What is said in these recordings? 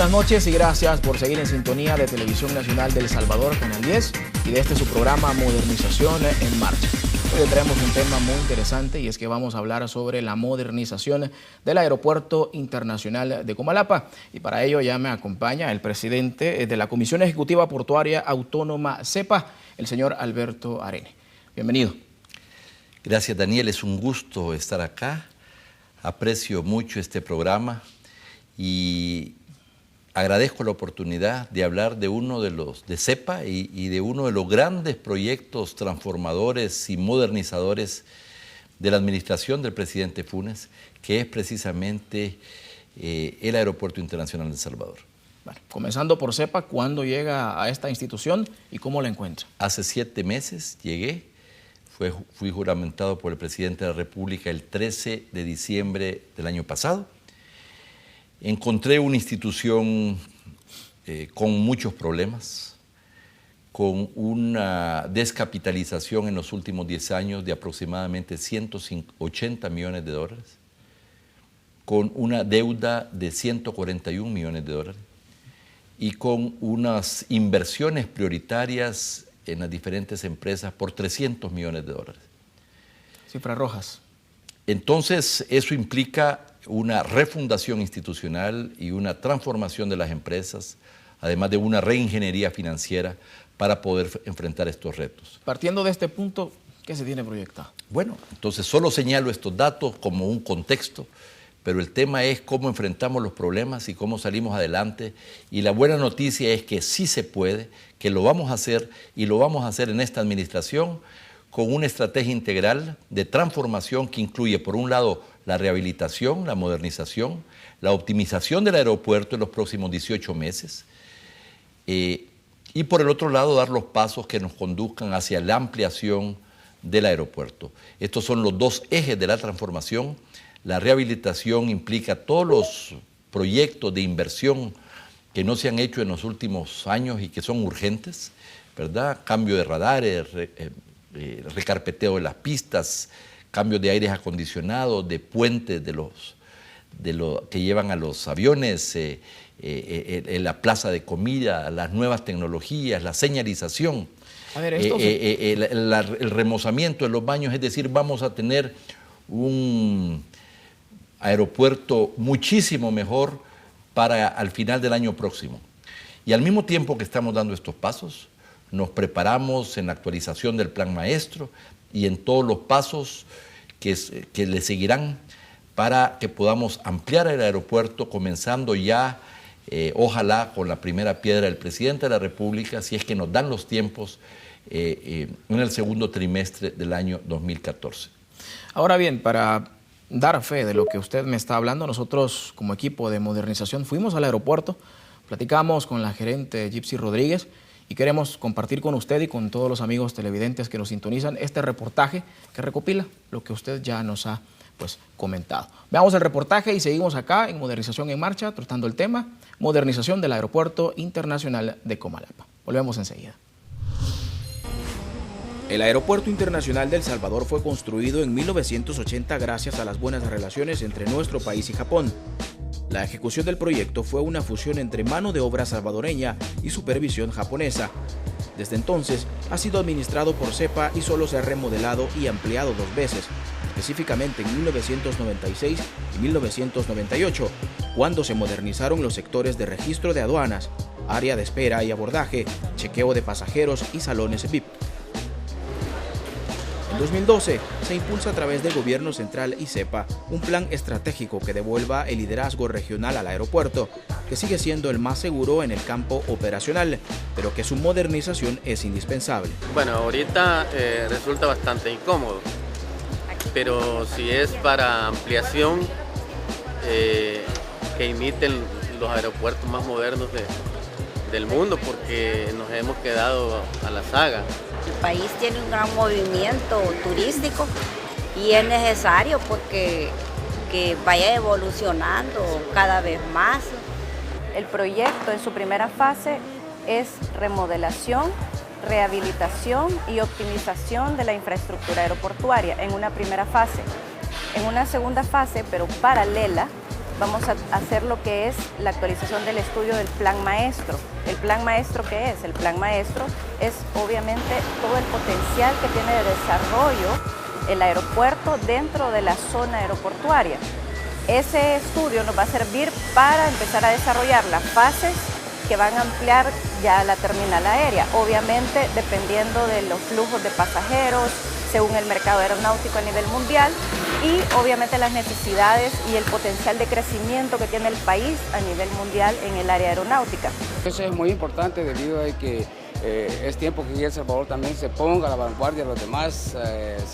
buenas noches y gracias por seguir en sintonía de Televisión Nacional de El Salvador, Canal 10, y de su programa Modernización en Marcha. Hoy traemos un tema muy interesante y es que vamos a hablar sobre la modernización del Aeropuerto Internacional de Comalapa. Y para ello ya me acompaña el presidente de la Comisión Ejecutiva Portuaria Autónoma CEPA, el señor Alberto Arene. Bienvenido. Gracias, Daniel, es un gusto estar acá. Aprecio mucho este programa y agradezco la oportunidad de hablar de uno de los de CEPA y de uno de los grandes proyectos transformadores y modernizadores de la administración del presidente Funes, que es precisamente el Aeropuerto Internacional de El Salvador. Bueno, comenzando por CEPA, ¿cuándo llega a esta institución y cómo la encuentra? Hace 7 meses llegué, fui juramentado por el presidente de la República el 13 de diciembre del año pasado. Encontré una institución con muchos problemas, con una descapitalización en los últimos 10 años de aproximadamente 180 millones de dólares, con una deuda de 141 millones de dólares y con unas inversiones prioritarias en las diferentes empresas por 300 millones de dólares. Cifras rojas. Entonces, eso implica una refundación institucional y una transformación de las empresas, además de una reingeniería financiera para poder enfrentar estos retos. Partiendo de este punto, ¿qué se tiene proyectado? Bueno, entonces solo señalo estos datos como un contexto, pero el tema es cómo enfrentamos los problemas y cómo salimos adelante. Y la buena noticia es que sí se puede, que lo vamos a hacer y lo vamos a hacer en esta administración con una estrategia integral de transformación que incluye, por un lado, la rehabilitación, la modernización, la optimización del aeropuerto en los próximos 18 meses y por el otro lado, dar los pasos que nos conduzcan hacia la ampliación del aeropuerto. Estos son los dos ejes de la transformación. La rehabilitación implica todos los proyectos de inversión que no se han hecho en los últimos años y que son urgentes, ¿verdad? Cambio de radares, recarpeteo de las pistas, cambios de aires acondicionados, de puentes que llevan a los aviones, la plaza de comida, las nuevas tecnologías, la señalización, el remozamiento de los baños. Es decir, vamos a tener un aeropuerto muchísimo mejor para al final del año próximo. Y al mismo tiempo que estamos dando estos pasos, nos preparamos en la actualización del plan maestro y en todos los pasos que le seguirán para que podamos ampliar el aeropuerto, comenzando ya, ojalá, con la primera piedra del presidente de la República, si es que nos dan los tiempos, en el segundo trimestre del año 2014. Ahora bien, para dar fe de lo que usted me está hablando, nosotros como equipo de modernización fuimos al aeropuerto, platicamos con la gerente Gypsy Rodríguez y queremos compartir con usted y con todos los amigos televidentes que nos sintonizan este reportaje que recopila lo que usted ya nos ha comentado. Veamos el reportaje y seguimos acá en Modernización en Marcha, tratando el tema modernización del Aeropuerto Internacional de Comalapa. Volvemos enseguida. El Aeropuerto Internacional de El Salvador fue construido en 1980 gracias a las buenas relaciones entre nuestro país y Japón. La ejecución del proyecto fue una fusión entre mano de obra salvadoreña y supervisión japonesa. Desde entonces ha sido administrado por CEPA y solo se ha remodelado y ampliado 2 veces, específicamente en 1996 y 1998, cuando se modernizaron los sectores de registro de aduanas, área de espera y abordaje, chequeo de pasajeros y salones VIP. En 2012 se impulsa a través del Gobierno Central y CEPA un plan estratégico que devuelva el liderazgo regional al aeropuerto, que sigue siendo el más seguro en el campo operacional, pero que su modernización es indispensable. Bueno, ahorita resulta bastante incómodo, pero si es para ampliación, que imiten los aeropuertos más modernos del mundo, porque nos hemos quedado a la saga. El país tiene un gran movimiento turístico y es necesario porque que vaya evolucionando cada vez más. El proyecto en su primera fase es remodelación, rehabilitación y optimización de la infraestructura aeroportuaria en una primera fase. En una segunda fase, pero paralela, vamos a hacer lo que es la actualización del estudio del Plan Maestro. ¿El Plan Maestro qué es? El Plan Maestro es obviamente todo el potencial que tiene de desarrollo el aeropuerto dentro de la zona aeroportuaria. Ese estudio nos va a servir para empezar a desarrollar las fases que van a ampliar ya la terminal aérea, obviamente dependiendo de los flujos de pasajeros, según el mercado aeronáutico a nivel mundial y obviamente las necesidades y el potencial de crecimiento que tiene el país a nivel mundial en el área aeronáutica. Eso es muy importante debido a que es tiempo que El Salvador también se ponga a la vanguardia de los demás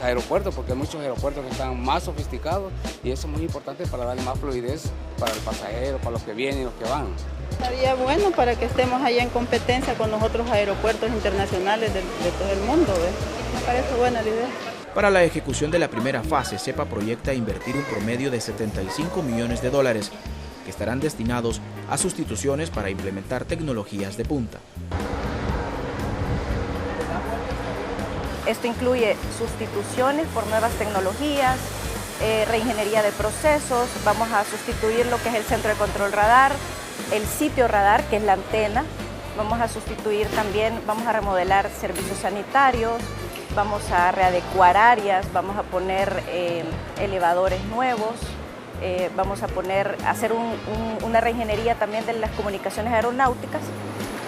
aeropuertos, porque hay muchos aeropuertos que están más sofisticados y eso es muy importante para darle más fluidez para el pasajero, para los que vienen y los que van. Estaría bueno para que estemos allá en competencia con los otros aeropuertos internacionales de todo el mundo, ¿ves? Me parece buena la idea. Para la ejecución de la primera fase, CEPA proyecta invertir un promedio de $75 millones, que estarán destinados a sustituciones para implementar tecnologías de punta. Esto incluye sustituciones por nuevas tecnologías, reingeniería de procesos, vamos a sustituir lo que es el centro de control radar, el sitio radar, que es la antena, vamos a sustituir también, vamos a remodelar servicios sanitarios, vamos a readecuar áreas, vamos a poner elevadores nuevos, vamos a hacer una reingeniería también de las comunicaciones aeronáuticas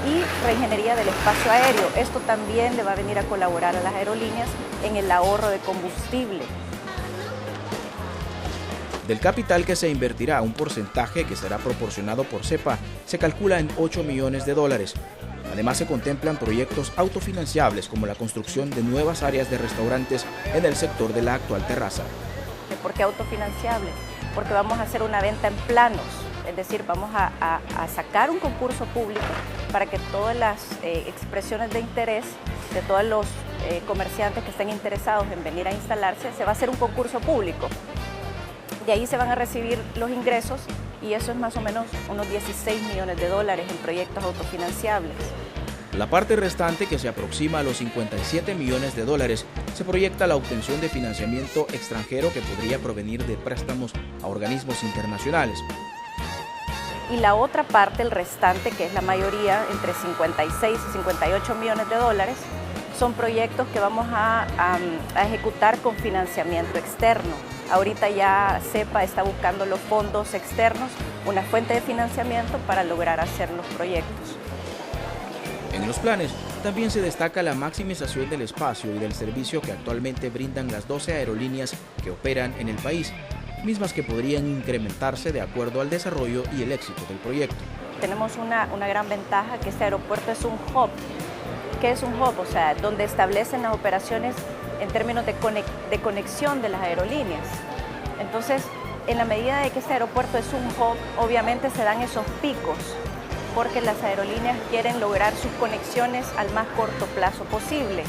y reingeniería del espacio aéreo. Esto también le va a venir a colaborar a las aerolíneas en el ahorro de combustible. Del capital que se invertirá, un porcentaje que será proporcionado por CEPA se calcula en $8 millones. Además, se contemplan proyectos autofinanciables como la construcción de nuevas áreas de restaurantes en el sector de la actual terraza. ¿Por qué autofinanciable? Porque vamos a hacer una venta en planos, es decir, vamos a sacar un concurso público para que todas las expresiones de interés de todos los comerciantes que estén interesados en venir a instalarse, se va a hacer un concurso público. De ahí se van a recibir los ingresos y eso es más o menos unos $16 millones en proyectos autofinanciables. La parte restante, que se aproxima a los $57 millones, se proyecta la obtención de financiamiento extranjero que podría provenir de préstamos a organismos internacionales. Y la otra parte, el restante, que es la mayoría, entre 56 y 58 millones de dólares, son proyectos que vamos a ejecutar con financiamiento externo. Ahorita ya CEPA está buscando los fondos externos, una fuente de financiamiento para lograr hacer los proyectos. En los planes también se destaca la maximización del espacio y del servicio que actualmente brindan las 12 aerolíneas que operan en el país, mismas que podrían incrementarse de acuerdo al desarrollo y el éxito del proyecto. Tenemos una gran ventaja, que este aeropuerto es un hub. ¿Qué es un hub? O sea, donde establecen las operaciones en términos de conexión de las aerolíneas. Entonces, en la medida de que este aeropuerto es un hub, obviamente se dan esos picos, porque las aerolíneas quieren lograr sus conexiones al más corto plazo posible.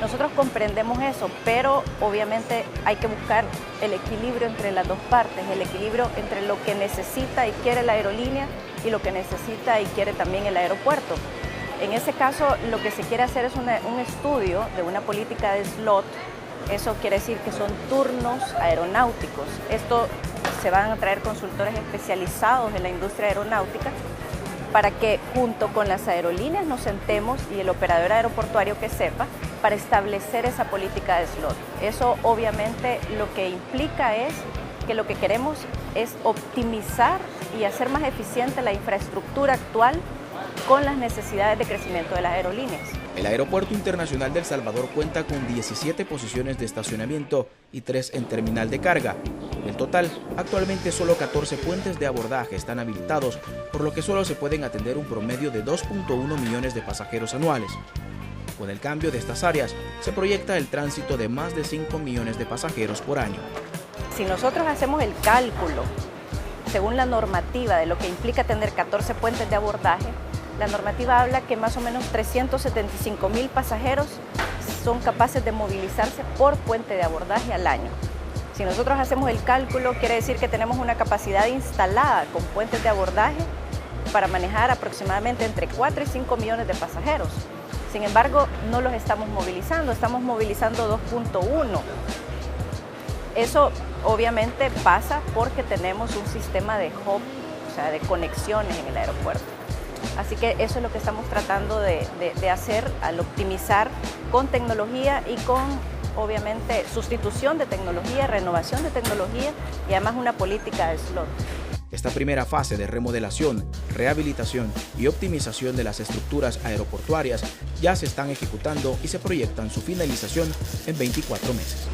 Nosotros comprendemos eso, pero obviamente hay que buscar el equilibrio entre las dos partes, el equilibrio entre lo que necesita y quiere la aerolínea y lo que necesita y quiere también el aeropuerto. En ese caso, lo que se quiere hacer es un estudio de una política de slot. Eso quiere decir que son turnos aeronáuticos. Esto se van a traer consultores especializados en la industria aeronáutica para que junto con las aerolíneas nos sentemos y el operador aeroportuario que sepa para establecer esa política de slot. Eso obviamente lo que implica es que lo que queremos es optimizar y hacer más eficiente la infraestructura actual con las necesidades de crecimiento de las aerolíneas. El Aeropuerto Internacional de El Salvador cuenta con 17 posiciones de estacionamiento y 3 en terminal de carga. En total, actualmente solo 14 puentes de abordaje están habilitados, por lo que solo se pueden atender un promedio de 2.1 millones de pasajeros anuales. Con el cambio de estas áreas, se proyecta el tránsito de más de 5 millones de pasajeros por año. Si nosotros hacemos el cálculo, según la normativa de lo que implica tener 14 puentes de abordaje, la normativa habla que más o menos 375,000 pasajeros son capaces de movilizarse por puente de abordaje al año. Si nosotros hacemos el cálculo, quiere decir que tenemos una capacidad instalada con puentes de abordaje para manejar aproximadamente entre 4 y 5 millones de pasajeros. Sin embargo, no los estamos movilizando 2.1. Eso obviamente pasa porque tenemos un sistema de hub, o sea, de conexiones en el aeropuerto. Así que eso es lo que estamos tratando de hacer al optimizar con tecnología y con, obviamente, sustitución de tecnología, renovación de tecnología y además una política de slot. Esta primera fase de remodelación, rehabilitación y optimización de las estructuras aeroportuarias ya se están ejecutando y se proyectan su finalización en 24 meses.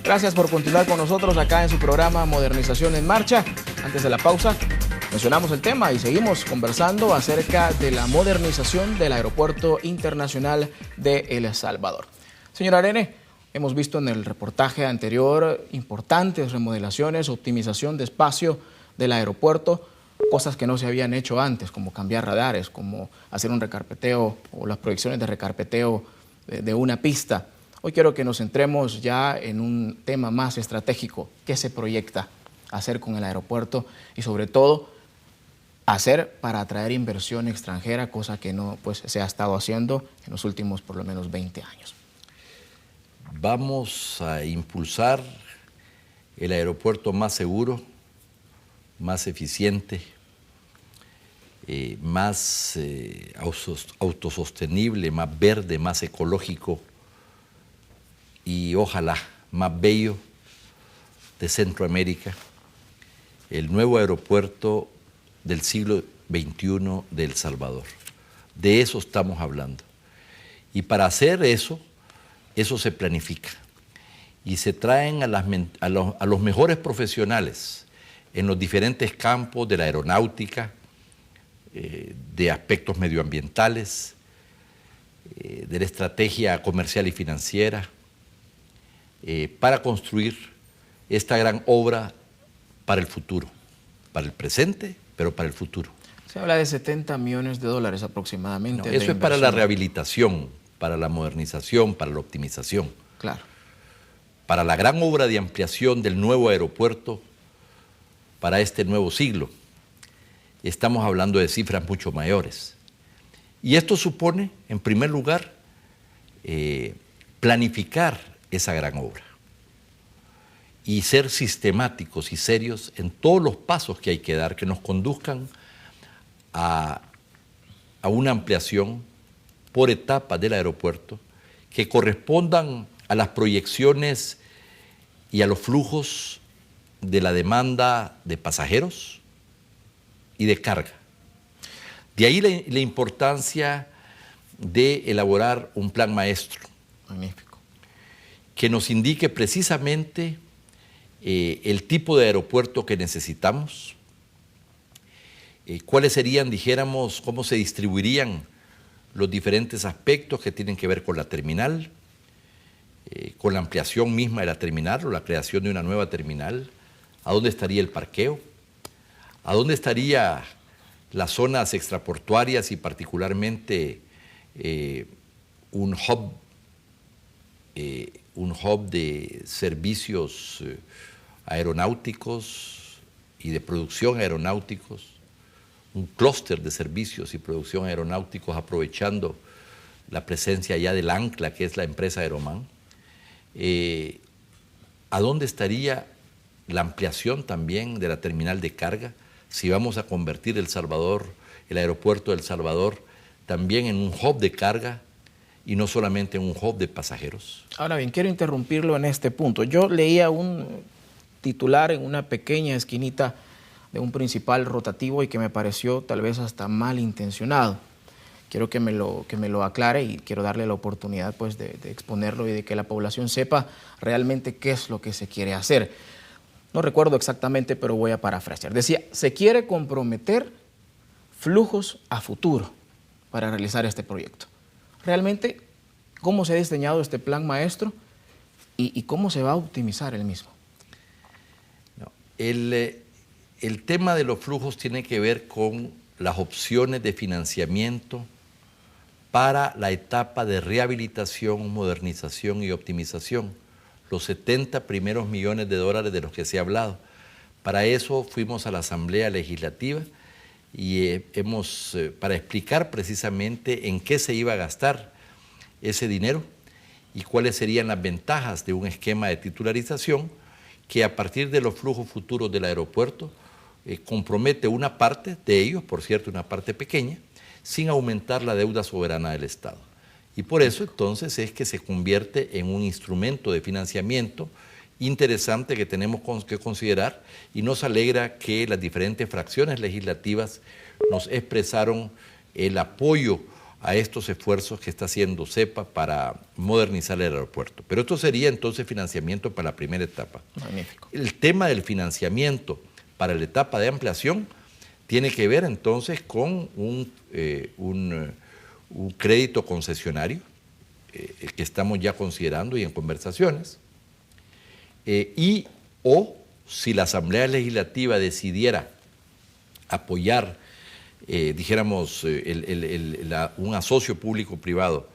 Gracias por continuar con nosotros acá en su programa Modernización en Marcha. Antes de la pausa, mencionamos el tema y seguimos conversando acerca de la modernización del Aeropuerto Internacional de El Salvador. Señora Arene, hemos visto en el reportaje anterior importantes remodelaciones, optimización de espacio del aeropuerto, cosas que no se habían hecho antes, como cambiar radares, como hacer un recarpeteo o las proyecciones de recarpeteo de una pista. Hoy quiero que nos centremos ya en un tema más estratégico. ¿Qué se proyecta hacer con el aeropuerto? Y sobre todo, hacer para atraer inversión extranjera, cosa que no se ha estado haciendo en los últimos por lo menos 20 años. Vamos a impulsar el aeropuerto más seguro, más eficiente, más autosostenible, más verde, más ecológico y ojalá más bello de Centroamérica, el nuevo aeropuerto del siglo XXI de El Salvador. De eso estamos hablando. Y para hacer eso se planifica. Y se traen a los mejores profesionales en los diferentes campos de la aeronáutica, de aspectos medioambientales, de la estrategia comercial y financiera, para construir esta gran obra para el futuro, para el presente, pero para el futuro. Se habla de $70 millones aproximadamente. No, eso es para la rehabilitación, para la modernización, para la optimización. Claro. Para la gran obra de ampliación del nuevo aeropuerto para este nuevo siglo. Estamos hablando de cifras mucho mayores. Y esto supone, en primer lugar, planificar esa gran obra y ser sistemáticos y serios en todos los pasos que hay que dar, que nos conduzcan a una ampliación por etapas del aeropuerto que correspondan a las proyecciones y a los flujos de la demanda de pasajeros y de carga. De ahí la importancia de elaborar un plan maestro. Magnífico. Que nos indique precisamente el tipo de aeropuerto que necesitamos, cuáles serían, dijéramos, cómo se distribuirían los diferentes aspectos que tienen que ver con la terminal, con la ampliación misma de la terminal o la creación de una nueva terminal, a dónde estaría el parqueo, a dónde estarían las zonas extraportuarias y particularmente un hub de servicios aeronáuticos y de producción aeronáuticos, un clúster de servicios y producción aeronáuticos aprovechando la presencia ya del Ancla, que es la empresa Aeromán. ¿A dónde estaría la ampliación también de la terminal de carga? Si vamos a convertir el aeropuerto de El Salvador, también en un hub de carga, y no solamente en un hub de pasajeros. Ahora bien, quiero interrumpirlo en este punto. Yo leía un titular en una pequeña esquinita de un principal rotativo y que me pareció tal vez hasta malintencionado. Quiero que me lo aclare y quiero darle la oportunidad pues, de exponerlo y de que la población sepa realmente qué es lo que se quiere hacer. No recuerdo exactamente, pero voy a parafrasear. Decía, se quiere comprometer flujos a futuro para realizar este proyecto. Realmente, ¿cómo se ha diseñado este plan maestro y cómo se va a optimizar el mismo? No, el tema de los flujos tiene que ver con las opciones de financiamiento para la etapa de rehabilitación, modernización y optimización. Los 70 primeros millones de dólares de los que se ha hablado, Para eso fuimos a la Asamblea Legislativa y para explicar precisamente en qué se iba a gastar ese dinero y cuáles serían las ventajas de un esquema de titularización que a partir de los flujos futuros del aeropuerto compromete una parte de ellos, por cierto, una parte pequeña, sin aumentar la deuda soberana del Estado. Y por eso entonces es que se convierte en un instrumento de financiamiento interesante que tenemos que considerar, y nos alegra que las diferentes fracciones legislativas nos expresaron el apoyo a estos esfuerzos que está haciendo CEPA para modernizar el aeropuerto. Pero esto sería entonces financiamiento para la primera etapa. Magnífico. El tema del financiamiento para la etapa de ampliación tiene que ver entonces con un crédito concesionario que estamos ya considerando y en conversaciones, o si la Asamblea Legislativa decidiera apoyar, dijéramos, un asocio público-privado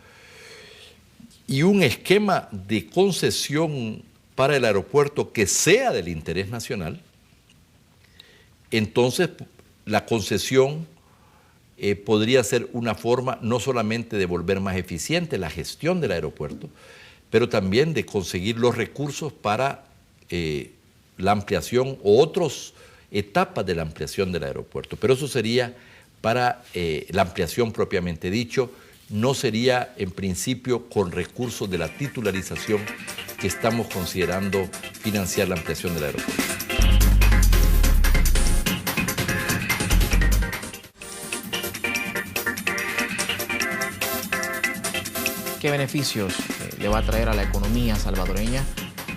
y un esquema de concesión para el aeropuerto que sea del interés nacional, entonces la concesión podría ser una forma no solamente de volver más eficiente la gestión del aeropuerto, pero también de conseguir los recursos para la ampliación o otras etapas de la ampliación del aeropuerto. Pero eso sería para la ampliación propiamente dicho, no sería en principio con recursos de la titularización que estamos considerando financiar la ampliación del aeropuerto. ¿Qué beneficios le va a traer a la economía salvadoreña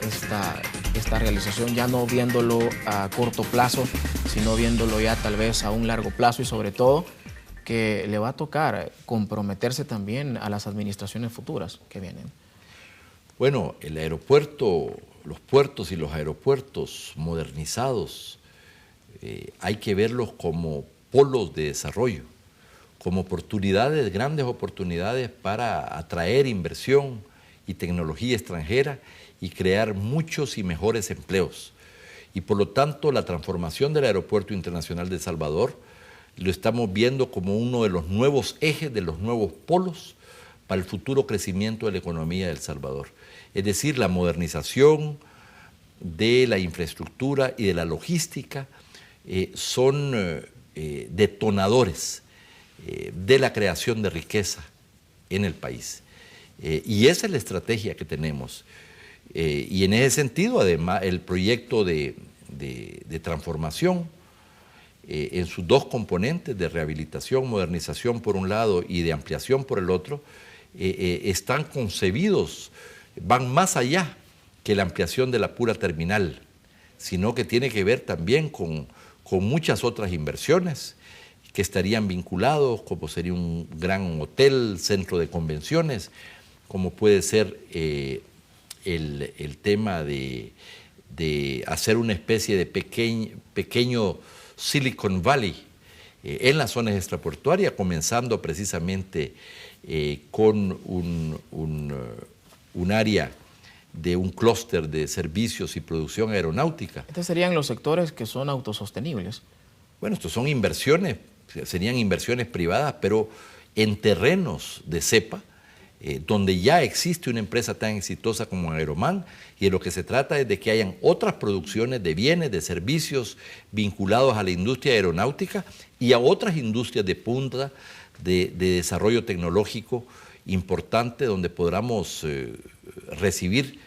esta realización, ya no viéndolo a corto plazo, sino viéndolo ya tal vez a un largo plazo, y sobre todo que le va a tocar comprometerse también a las administraciones futuras que vienen? Bueno, el aeropuerto, los puertos y los aeropuertos modernizados hay que verlos como polos de desarrollo, como oportunidades, grandes oportunidades para atraer inversión y tecnología extranjera y crear muchos y mejores empleos. Y por lo tanto, la transformación del Aeropuerto Internacional de Salvador lo estamos viendo como uno de los nuevos ejes, de los nuevos polos para el futuro crecimiento de la economía de El Salvador. Es decir, la modernización de la infraestructura y de la logística son detonadores de la creación de riqueza en el país. Y esa es la estrategia que tenemos. Y en ese sentido, además, el proyecto de transformación en sus dos componentes, de rehabilitación, modernización por un lado y de ampliación por el otro, están concebidos, van más allá que la ampliación de la pura terminal, sino que tiene que ver también con muchas otras inversiones que estarían vinculados, como sería un gran hotel, centro de convenciones, como puede ser el tema de hacer una especie de pequeño Silicon Valley en las zonas extraportuarias, comenzando precisamente con un área de un clúster de servicios y producción aeronáutica. Estos serían los sectores que son autosostenibles. Bueno, estos son inversiones, serían inversiones privadas, pero en terrenos de CEPA, donde ya existe una empresa tan exitosa como Aeroman, y de lo que se trata es de que hayan otras producciones de bienes, de servicios vinculados a la industria aeronáutica y a otras industrias de punta de desarrollo tecnológico importante, donde podamos recibir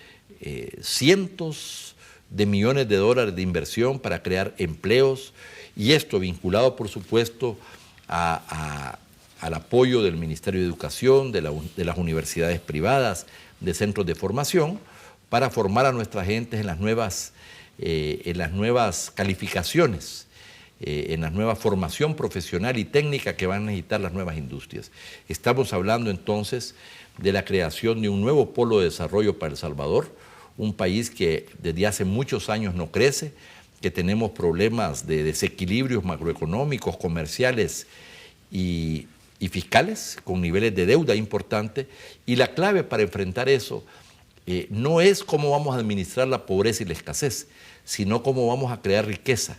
cientos de millones de dólares de inversión para crear empleos, y esto vinculado, por supuesto, al apoyo del Ministerio de Educación, de las universidades privadas, de centros de formación, para formar a nuestra gente en las nuevas calificaciones, en la nueva formación profesional y técnica que van a necesitar las nuevas industrias. Estamos hablando entonces de la creación de un nuevo polo de desarrollo para El Salvador, un país que desde hace muchos años no crece, que tenemos problemas de desequilibrios macroeconómicos, comerciales y fiscales, con niveles de deuda importantes, y la clave para enfrentar eso no es cómo vamos a administrar la pobreza y la escasez, sino cómo vamos a crear riqueza.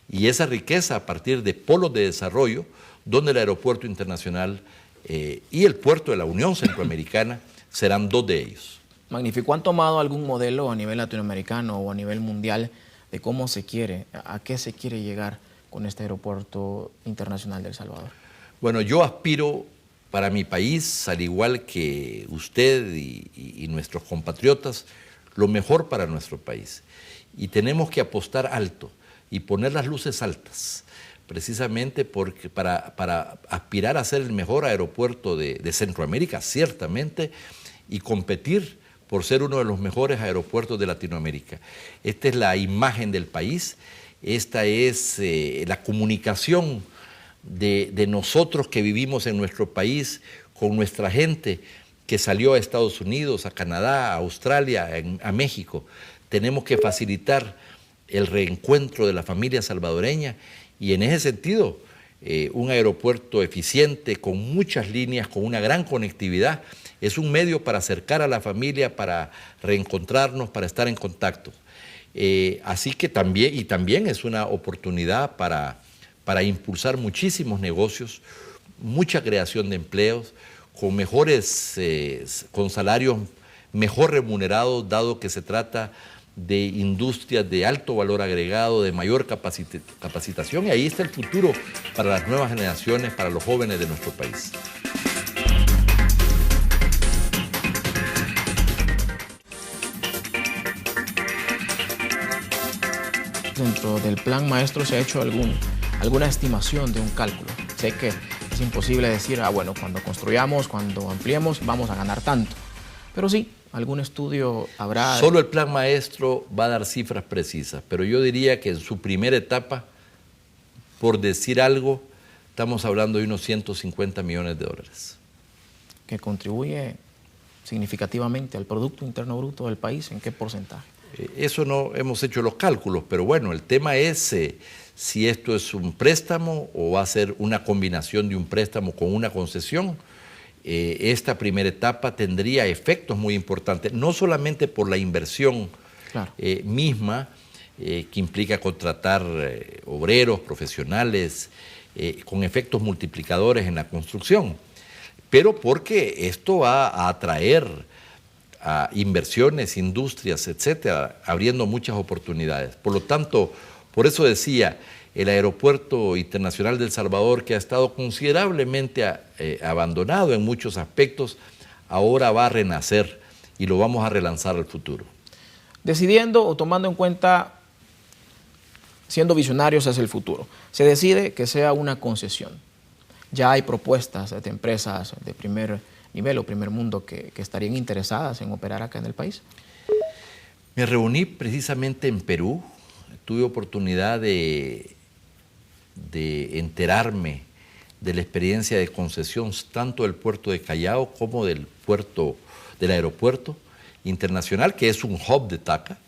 Y esa riqueza a partir de polos de desarrollo, donde el aeropuerto internacional y el puerto de la Unión Centroamericana serán dos de ellos. Magnífico. ¿Han tomado algún modelo a nivel latinoamericano o a nivel mundial de cómo se quiere, a qué se quiere llegar con este aeropuerto internacional de El Salvador? Bueno, yo aspiro para mi país, al igual que usted y nuestros compatriotas, lo mejor para nuestro país. Y tenemos que apostar alto y poner las luces altas, precisamente porque para aspirar a ser el mejor aeropuerto de Centroamérica, ciertamente, y competir por ser uno de los mejores aeropuertos de Latinoamérica. Esta es la imagen del país, esta es la comunicación de nosotros que vivimos en nuestro país con nuestra gente que salió a Estados Unidos, a Canadá, a Australia, a México. Tenemos que facilitar el reencuentro de la familia salvadoreña y en ese sentido un aeropuerto eficiente, con muchas líneas, con una gran conectividad, es un medio para acercar a la familia, para reencontrarnos, para estar en contacto. Así que también es una oportunidad para impulsar muchísimos negocios, mucha creación de empleos, con salarios mejor remunerados, dado que se trata de industrias de alto valor agregado, de mayor capacitación, y ahí está el futuro para las nuevas generaciones, para los jóvenes de nuestro país. Dentro del plan maestro se ha hecho alguna estimación de un cálculo. Sé que es imposible decir, bueno, cuando construyamos, cuando ampliemos, vamos a ganar tanto. Pero sí, algún estudio habrá. Solo el plan maestro va a dar cifras precisas, pero yo diría que en su primera etapa, por decir algo, estamos hablando de unos 150 millones de dólares. Que contribuye significativamente al Producto Interno Bruto del país, ¿en qué porcentaje? Eso no hemos hecho los cálculos, pero bueno, el tema es si esto es un préstamo o va a ser una combinación de un préstamo con una concesión. Esta primera etapa tendría efectos muy importantes, no solamente por la inversión misma, que implica contratar obreros, profesionales, con efectos multiplicadores en la construcción, pero porque esto va a atraer a inversiones, industrias, etcétera, abriendo muchas oportunidades. Por lo tanto, por eso decía, el Aeropuerto Internacional de El Salvador, que ha estado considerablemente abandonado en muchos aspectos, ahora va a renacer y lo vamos a relanzar al futuro. Decidiendo o tomando en cuenta, siendo visionarios hacia el futuro, se decide que sea una concesión. Ya hay propuestas de empresas de primer nivel o primer mundo que estarían interesadas en operar acá en el país. Me reuní precisamente en Perú, tuve oportunidad de enterarme de la experiencia de concesión tanto del puerto de Callao como del aeropuerto internacional, que es un hub de TACA,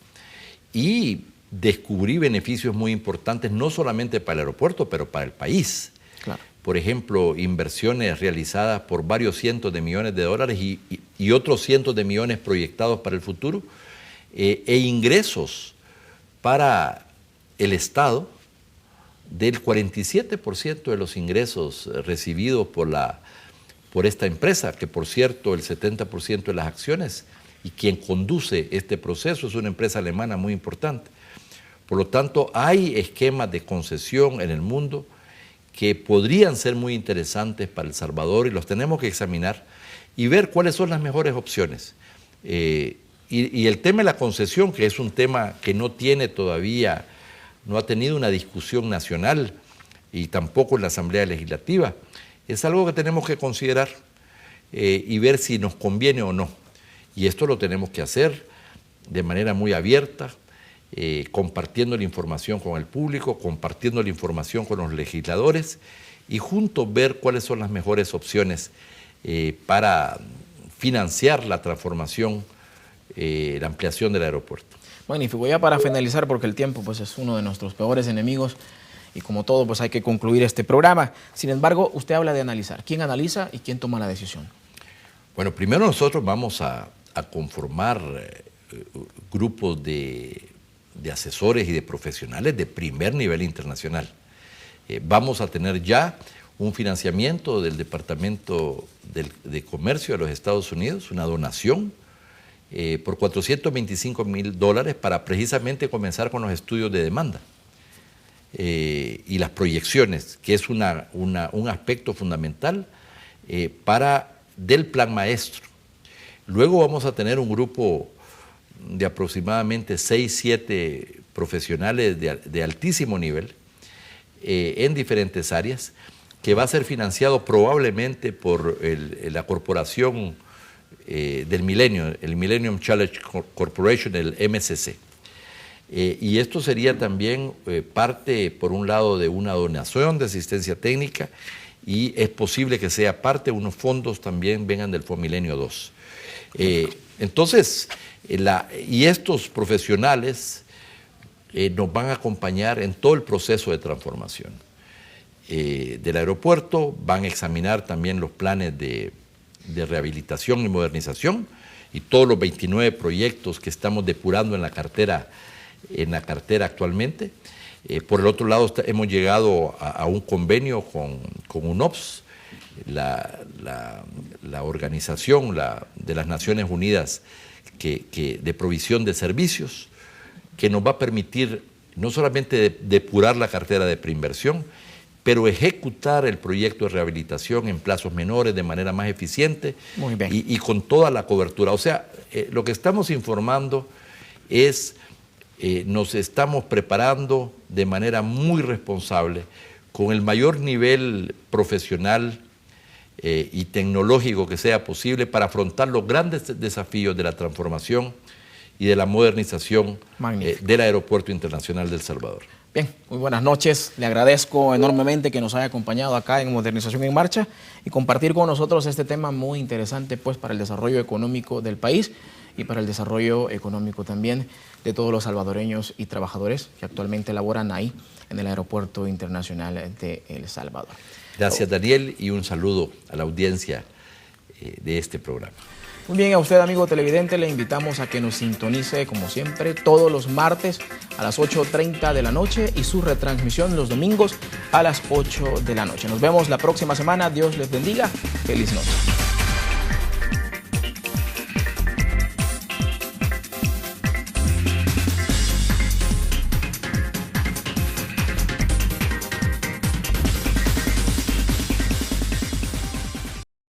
y descubrí beneficios muy importantes, no solamente para el aeropuerto, pero para el país. Claro. Por ejemplo, inversiones realizadas por varios cientos de millones de dólares y otros cientos de millones proyectados para el futuro, e ingresos para el Estado del 47% de los ingresos recibidos por esta empresa, que por cierto el 70% de las acciones y quien conduce este proceso es una empresa alemana muy importante. Por lo tanto, hay esquemas de concesión en el mundo que podrían ser muy interesantes para El Salvador y los tenemos que examinar y ver cuáles son las mejores opciones. Y el tema de la concesión, que es un tema que no ha tenido una discusión nacional y tampoco en la Asamblea Legislativa, es algo que tenemos que considerar y ver si nos conviene o no. Y esto lo tenemos que hacer de manera muy abierta, compartiendo la información con el público, compartiendo la información con los legisladores y juntos ver cuáles son las mejores opciones para financiar la transformación, la ampliación del aeropuerto. Magnífico. Ya para finalizar, porque el tiempo pues, es uno de nuestros peores enemigos y como todo pues hay que concluir este programa. Sin embargo, usted habla de analizar. ¿Quién analiza y quién toma la decisión? Bueno, primero nosotros vamos a conformar grupos de de asesores y de profesionales de primer nivel internacional. Vamos a tener ya un financiamiento del Departamento de Comercio de los Estados Unidos, una donación por $425,000 para precisamente comenzar con los estudios de demanda y las proyecciones, que es un aspecto fundamental del plan maestro. Luego vamos a tener un grupo de aproximadamente 6-7 profesionales de altísimo nivel en diferentes áreas, que va a ser financiado probablemente por la corporación del milenio, el Millennium Challenge Corporation, el MCC. Y esto sería también parte, por un lado, de una donación de asistencia técnica, y es posible que sea parte de unos fondos también vengan del Fomilenio 2. Entonces, y estos profesionales nos van a acompañar en todo el proceso de transformación del aeropuerto, van a examinar también los planes de rehabilitación y modernización y todos los 29 proyectos que estamos depurando en la cartera actualmente. Por el otro lado, hemos llegado a un convenio con UNOPS, la organización de las Naciones Unidas de provisión de servicios, que nos va a permitir no solamente depurar la cartera de preinversión, pero ejecutar el proyecto de rehabilitación en plazos menores, de manera más eficiente. Muy bien. Y con toda la cobertura. O sea, lo que estamos informando es, nos estamos preparando de manera muy responsable, con el mayor nivel profesional y tecnológico que sea posible, para afrontar los grandes desafíos de la transformación y de la modernización del Aeropuerto Internacional de El Salvador. Bien, muy buenas noches. Le agradezco enormemente que nos haya acompañado acá en Modernización en Marcha y compartir con nosotros este tema muy interesante, pues, para el desarrollo económico del país y para el desarrollo económico también de todos los salvadoreños y trabajadores que actualmente laboran ahí en el Aeropuerto Internacional de El Salvador. Gracias, Daniel, y un saludo a la audiencia de este programa. Muy bien, a usted, amigo televidente, le invitamos a que nos sintonice, como siempre, todos los martes a las 8:30 de la noche y su retransmisión los domingos a las 8 de la noche. Nos vemos la próxima semana. Dios les bendiga. Feliz noche.